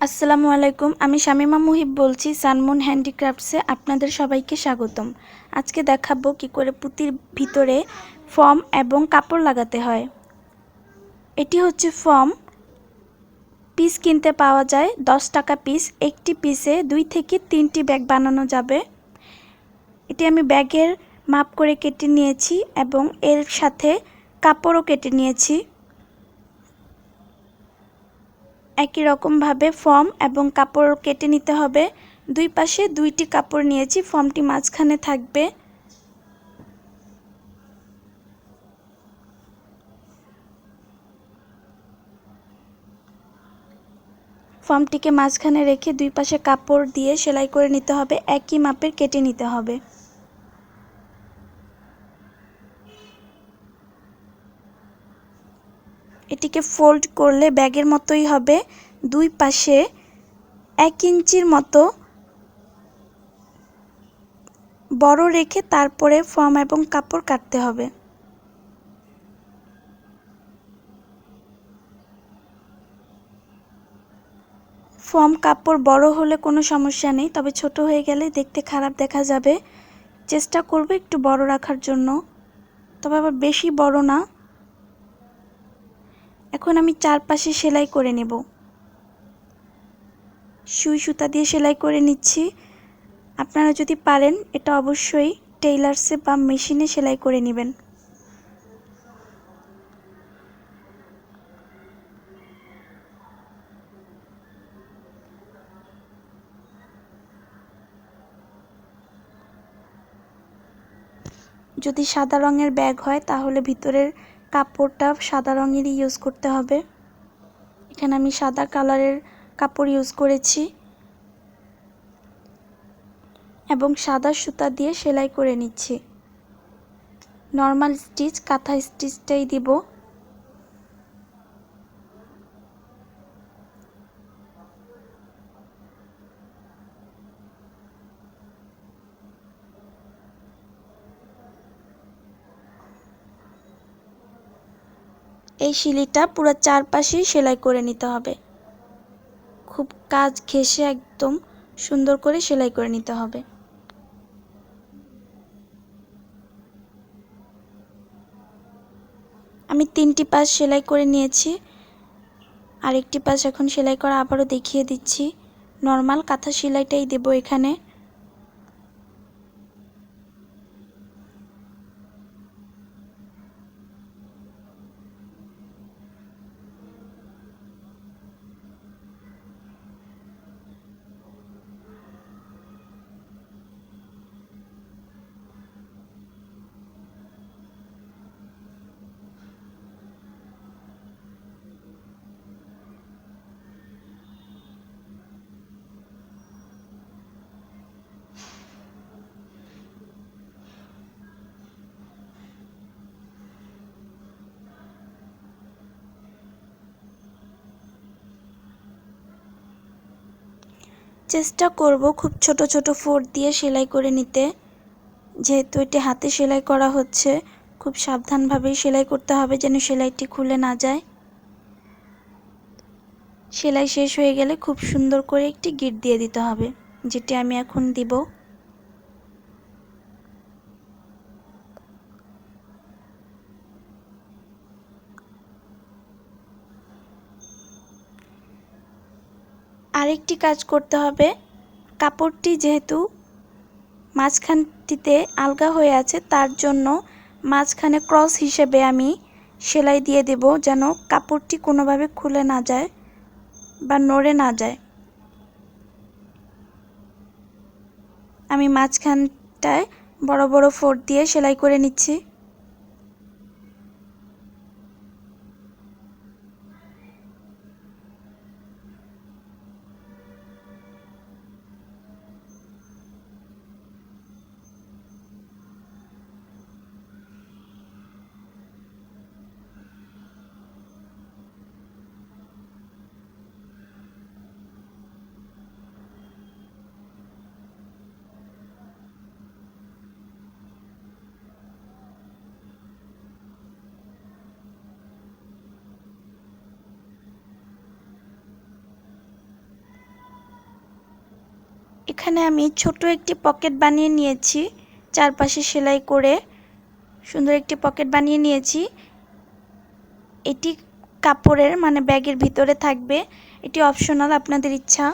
আসসালামু আলাইকুম। আমি শামিমা মুহিব বলছি সানমুন হ্যান্ডিক্রাফটসে আপনাদের সবাইকে স্বাগতম। আজকে দেখাবো কি করে পুঁতির ভিতরে ফর্ম এবং কাপড় লাগাতে হয়। এটি হচ্ছে ফর্ম, পিস কিনতে পাওয়া যায় 10 টাকা পিস। একটি পিসে 2 থেকে 3টি ব্যাগ বানানো যাবে। এটি আমি ব্যাগের মাপ করে কেটে নিয়েছি এবং এর সাথে কাপড়ও কেটে নিয়েছি। একই রকমভাবে ফর্ম এবং কাপড় কেটে নিতে হবে। দুই পাশে 2টি কাপড় নিয়েছি, ফর্মটি মাঝখানে থাকবে। ফর্মটিকে মাঝখানে রেখে দুই পাশে কাপড় দিয়ে সেলাই করে নিতে হবে। একই মাপের কেটে নিতে হবে। এটিকে ফোল্ড করলে ব্যাগের মতোই হবে। দুই পাশে 1 ইঞ্চির মতো বড় রেখে তারপরে ফর্ম এবং কাপড় কাটতে হবে। ফর্ম কাপড় বড় হলে কোনো সমস্যা নেই, তবে ছোট হয়ে গেলে দেখতে খারাপ দেখা যাবে। চেষ্টা করব একটু বড় রাখার জন্য, তবে আবার বেশি বড় না। এখন আমি চারপাশে সেলাই করে নেব। সুই সুতা দিয়ে সেলাই করে নিচ্ছি। আপনারা যদি পারেন এটা অবশ্যই টেইলার্সে বা মেশিনে সেলাই করে নেবেন। যদি সাদা রঙের ব্যাগ হয় তাহলে ভিতরের কাপড়টা সাদা রঙেরই ইউজ করতে হবে। এখানে আমি সাদা কালারের কাপড় ইউজ করেছি এবং সাদা সুতা দিয়ে সেলাই করে নিচ্ছি। নর্মাল স্টিচ, কাঁথা স্টিচটাই দিব। এই সিলিটা পুরো চারপাশেই সেলাই করে নিতে হবে। খুব কাজ ঘেঁষে একদম সুন্দর করে সেলাই করে নিতে হবে। আমি 3টি পাশ সেলাই করে নিয়েছি। আরেকটি পাশ এখন সেলাই করা আবারও দেখিয়ে দিচ্ছি। নর্মাল কাঁথা সেলাইটাই দেব এখানে। চেষ্টা করব খুব ছোট ছোট ফোঁড় দিয়ে সেলাই করে নিতে। যেহেতু এটি হাতে সেলাই করা হচ্ছে, খুব সাবধানভাবেই সেলাই করতে হবে যেন সেলাইটি খুলে না যায়। সেলাই শেষ হয়ে গেলে খুব সুন্দর করে একটি গিঁট দিয়ে দিতে হবে, যেটি আমি এখন দিব। আরেকটি কাজ করতে হবে, কাপড়টি যেহেতু মাঝখানটিতে আলগা হয়ে আছে তার জন্য মাঝখানে ক্রস হিসেবে আমি সেলাই দিয়ে দেব যেন কাপড়টি কোনোভাবে খুলে না যায় বা নড়ে না যায়। আমি মাঝখানটায় বড় বড় ফোঁড় দিয়ে সেলাই করে নিচ্ছি। এখানে আমি ছোট একটি পকেট বানিয়ে নিয়েছি, চারপাশে সেলাই করে সুন্দর একটি পকেট বানিয়ে নিয়েছি। এটি কাপড়ের মানে ব্যাগের ভিতরে থাকবে। এটি অপশনাল, আপনাদের ইচ্ছা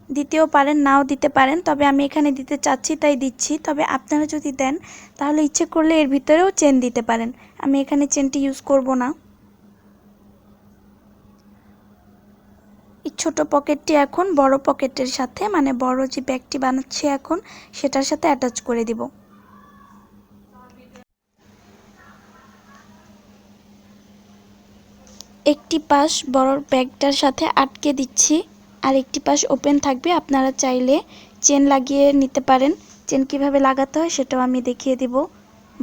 দিতেও পারেন নাও দিতে পারেন, তবে আমি এখানে দিতে চাচ্ছি তাই দিচ্ছি। তবে আপনারা যদি দেন তাহলে ইচ্ছে করলে এর ভিতরেও চেন দিতে পারেন। আমি এখানে চেনটি ইউজ করব না। এই ছোট পকেটটি এখন বড় পকেটের সাথে মানে বড় যে ব্যাগটি বানাচ্ছি এখন সেটার সাথে অ্যাটাচ করে দিব। একটি পাশ বড় ব্যাগটার সাথে আটকে দিচ্ছি, আর একটি পাশ ওপেন থাকবে। আপনারা চাইলে চেন লাগিয়ে নিতে পারেন। চেন কিভাবে লাগাতে হয় সেটাও আমি দেখিয়ে দিব।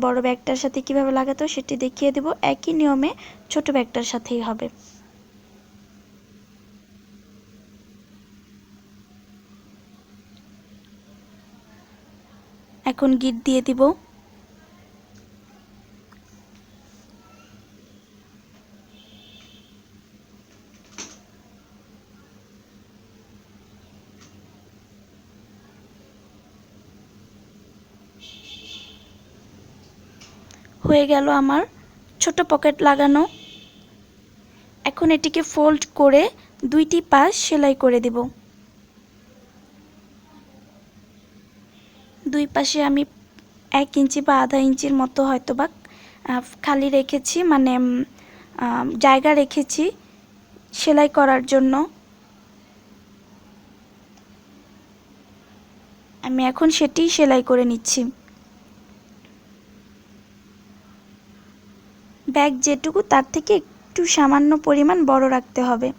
বড় ব্যাগটার সাথে কিভাবে লাগাতে হয় সেটি দেখিয়ে দিব। একই নিয়মে ছোট ব্যাগটার সাথেই হবে। এখন গিট দিয়ে দিব। হয়ে গেল আমার ছোট পকেট লাগানো। এখন এটিকে ফোল্ড করে দুইটি পাশ সেলাই করে দেব। দুই পাশে আমি 1 ইঞ্চি বা আধা ইঞ্চির মতো হয়তোবা খালি রেখেছি, মানে জায়গা রেখেছি সেলাই করার জন্য। আমি এখন সেটি সেলাই করে নিচ্ছি। ব্যাগ যেটুকু তার থেকে একটু সামান্য পরিমাণ বড় রাখতে হবে।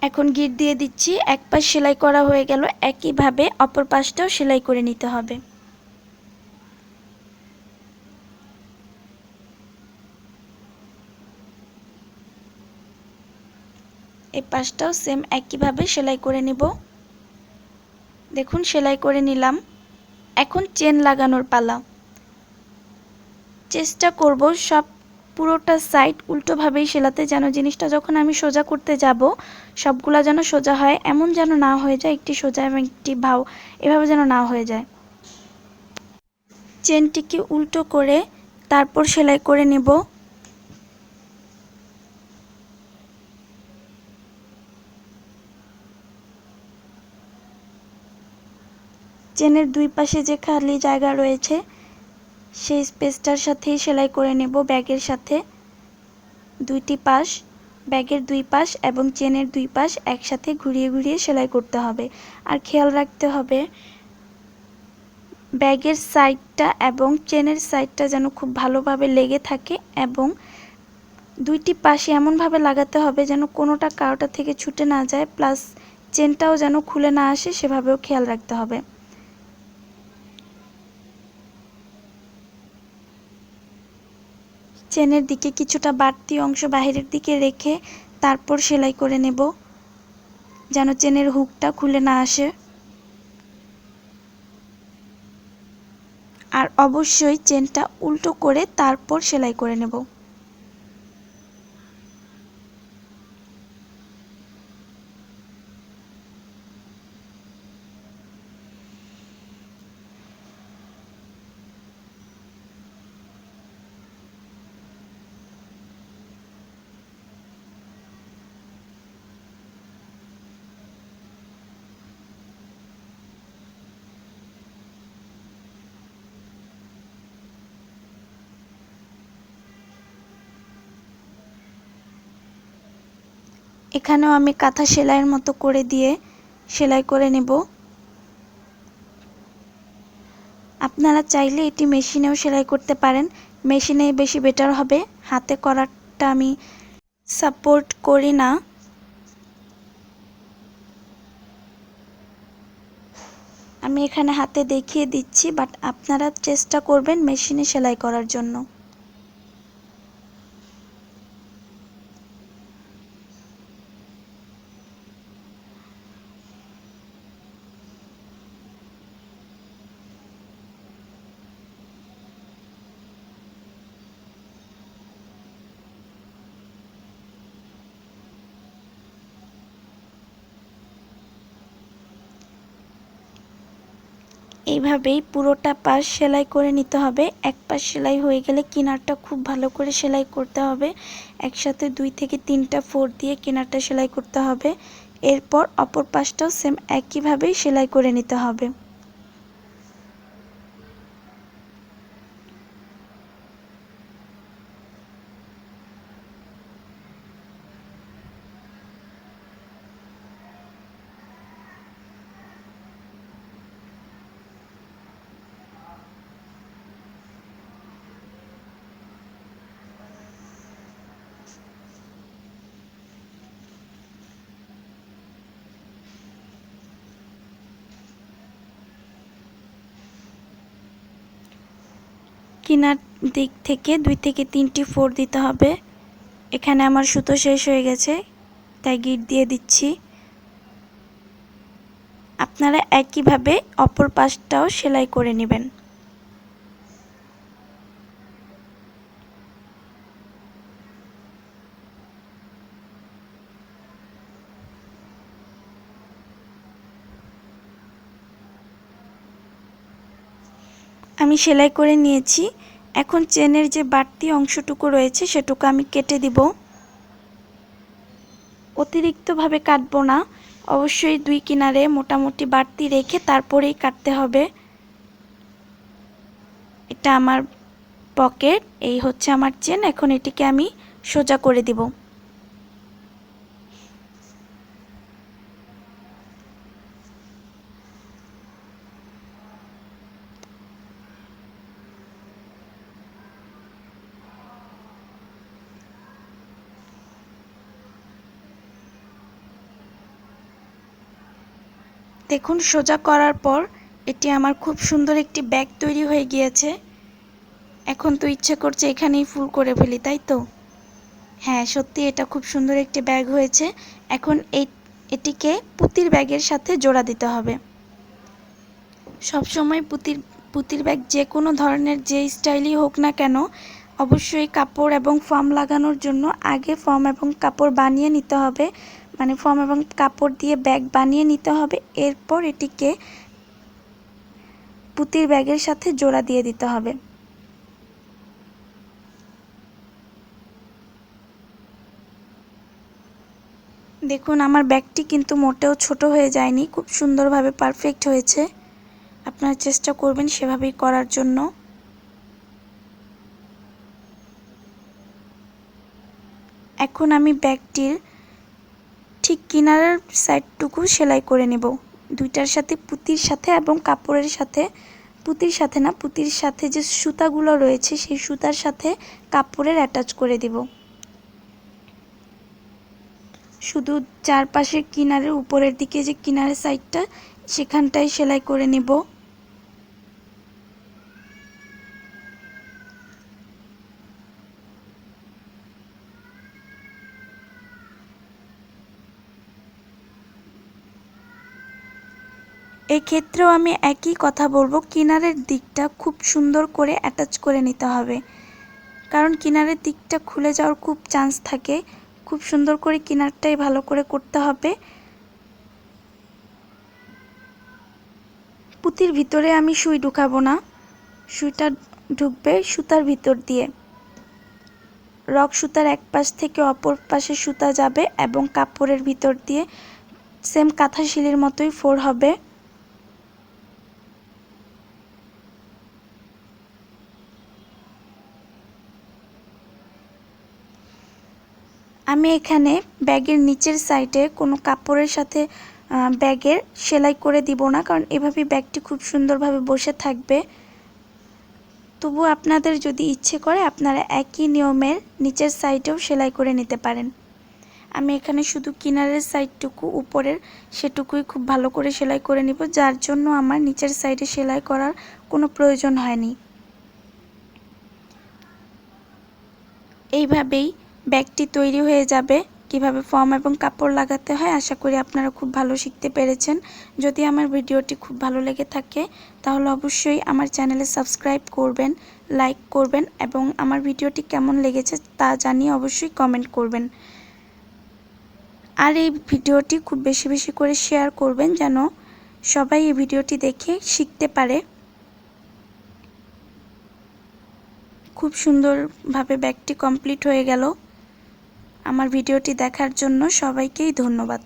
এখন গিট দিয়ে দিচ্ছি। এক পাশ সেলাই করা হয়ে গেল, একইভাবে অপর পাশটাও সেলাই করে নিতে হবে। এই পাশটাও সেম একইভাবে সেলাই করে নিব। দেখুন সেলাই করে নিলাম। এখন চেন লাগানোর পালা। চেষ্টা করব সব পুরোটা সাইড উল্টোভাবেই সেলাতে, যেন জিনিসটা যখন আমি সোজা করতে যাব সবগুলা যেন সোজা হয়, এমন যেন না হয়ে যায় একটি সোজা এবং একটি ভাও, এভাবে যেন না হয়ে যায়। চেনটিকে উল্টো করে তারপর সেলাই করে নেব। চেনের দুই পাশে যে খালি জায়গা রয়েছে সেই স্পেসটার সাথেই সেলাই করে নেব ব্যাগের সাথে। দুইটি পাশ, ব্যাগের দুই পাশ এবং চেনের দুই পাশ একসাথে ঘুরিয়ে ঘুরিয়ে সেলাই করতে হবে। আর খেয়াল রাখতে হবে ব্যাগের সাইডটা এবং চেনের সাইডটা যেন খুব ভালোভাবে লেগে থাকে, এবং দুইটি পাশে এমনভাবে লাগাতে হবে যেন কোনোটা কারোটা থেকে ছুটে না যায়, প্লাস চেনটাও যেন খুলে না আসে, সেভাবেও খেয়াল রাখতে হবে। চেনের দিকে কিছুটা বাড়তি অংশ বাহিরের দিকে রেখে তারপর সেলাই করে নেব, যেন চেনের হুকটা খুলে না আসে। আর অবশ্যই চেনটা উল্টো করে তারপর সেলাই করে নেব। এখানেও আমি কাঁথা সেলাইয়ের মতো করে দিয়ে সেলাই করে নেব। আপনারা চাইলে এটি মেশিনেও সেলাই করতে পারেন, মেশিনে বেশি বেটার হবে, হাতে করাটা আমি সাপোর্ট করি না। আমি এখানে হাতে দেখিয়ে দিচ্ছি, বাট আপনারা চেষ্টা করবেন মেশিনে সেলাই করার জন্য। এইভাবেই পুরোটা পাশ সেলাই করে নিতে হবে। এক পাশ সেলাই হয়ে গেলে কিনারটা খুব ভালো করে সেলাই করতে হবে। একসাথে 2 থেকে 3টা ফোর দিয়ে কিনারটা সেলাই করতে হবে। এরপর অপর পাশটাও সেম একইভাবেই সেলাই করে নিতে হবে। কিনার দিক থেকে 2 থেকে 3টি ফোর দিতে হবে। এখানে আমার সুতো শেষ হয়ে গেছে, তাই গিট দিয়ে দিচ্ছি। আপনারা একইভাবে অপর পাশটাও সেলাই করে নেবেন। আমি সেলাই করে নিয়েছি। এখন চেনের যে বাড়তি অংশটুকু রয়েছে সেটুকু আমি কেটে দিব। অতিরিক্তভাবে কাটবো না, অবশ্যই 2 কিনারে মোটামুটি বাড়তি রেখে তারপরেই কাটতে হবে। এটা আমার পকেট, এই হচ্ছে আমার চেন। এখন এটিকে আমি সোজা করে দিব। দেখুন, সোজা করার পর এটি আমার খুব সুন্দর একটি ব্যাগ তৈরি হয়ে গিয়েছে। এখন তো ইচ্ছে করছে এখানেই ফুল করে ফেলি, তাই তো? হ্যাঁ, সত্যি এটা খুব সুন্দর একটি ব্যাগ হয়েছে। এখন এটিকে পুঁতির ব্যাগের সাথে জোড়া দিতে হবে। সবসময় পুঁতির ব্যাগ যে কোনো ধরনের যে স্টাইলই হোক না কেন, অবশ্যই কাপড় এবং ফর্ম লাগানোর জন্য আগে ফর্ম এবং কাপড় বানিয়ে নিতে হবে। মানে ফর্ম এবং কাপড় দিয়ে ব্যাগ বানিয়ে নিতে হবে। এরপর এটিকে পুঁতির ব্যাগের সাথে জোড়া দিয়ে দিতে হবে। দেখুন, আমার ব্যাগটি কিন্তু মোটেও ছোট হয়ে যায়নি, খুব সুন্দরভাবে পারফেক্ট হয়েছে। আপনারা চেষ্টা করবেন সেভাবেই করার জন্য। এখন আমি ব্যাগটির ঠিক কিনারের সাইডটুকু সেলাই করে নেব। দুইটার সাথে পুঁতির সাথে এবং কাপড়ের সাথে, পুঁতির সাথে না, পুঁতির সাথে যে সুতাগুলো রয়েছে সেই সুতার সাথে কাপড়ের অ্যাটাচ করে দেব। শুধু চারপাশের কিনারের উপরের দিকে যে কিনারের সাইডটা সেখানটায় সেলাই করে নেব। এক্ষেত্রেও আমি একই কথা বলবো, কিনারের দিকটা খুব সুন্দর করে অ্যাটাচ করে নিতে হবে, কারণ কিনারের দিকটা খুলে যাওয়ার খুব চান্স থাকে। খুব সুন্দর করে কিনারটাই ভালো করে করতে হবে। পুঁতির ভিতরে আমি সুই ঢুকাবো না, সুইটা ঢুকবে সুতার ভিতর দিয়ে। রক সুতার এক পাশ থেকে অপর পাশে সুতা যাবে এবং কাপড়ের ভিতর দিয়ে সেম কাঁথা শিলির মতোই ফোর হবে। আমি এখানে ব্যাগের নিচের সাইডে কোনো কাপড়ের সাথে ব্যাগের সেলাই করে দিব না, কারণ এভাবে ব্যাগটি খুব সুন্দরভাবে বসে থাকবে। তবু আপনাদের যদি ইচ্ছে করে আপনারা একই নিয়মের নিচের সাইডেও সেলাই করে নিতে পারেন। আমি এখানে শুধু কিনারের সাইডটুকু, উপরের সেটুকুই খুব ভালো করে সেলাই করে নিব, যার জন্য আমার নিচের সাইডে সেলাই করার কোনো প্রয়োজন হয়নি। এইভাবেই ব্যাগটি তৈরি হয়ে যাবে। কিভাবে ফর্ম এবং কাপড় লাগাতে হয় আশা করি আপনারা খুব ভালো শিখতে পেরেছেন। যদি আমার ভিডিওটি খুব ভালো লেগে থাকে তাহলে অবশ্যই আমার চ্যানেলে সাবস্ক্রাইব করবেন, লাইক করবেন এবং আমার ভিডিওটি কেমন লেগেছে তা জানিয়ে অবশ্যই কমেন্ট করবেন। আর এই ভিডিওটি খুব বেশি বেশি করে শেয়ার করবেন যেন সবাই এই ভিডিওটি দেখে শিখতে পারে। খুব সুন্দরভাবে ব্যাগটি কমপ্লিট হয়ে গেল। আমার ভিডিওটি দেখার জন্য সবাইকেই ধন্যবাদ।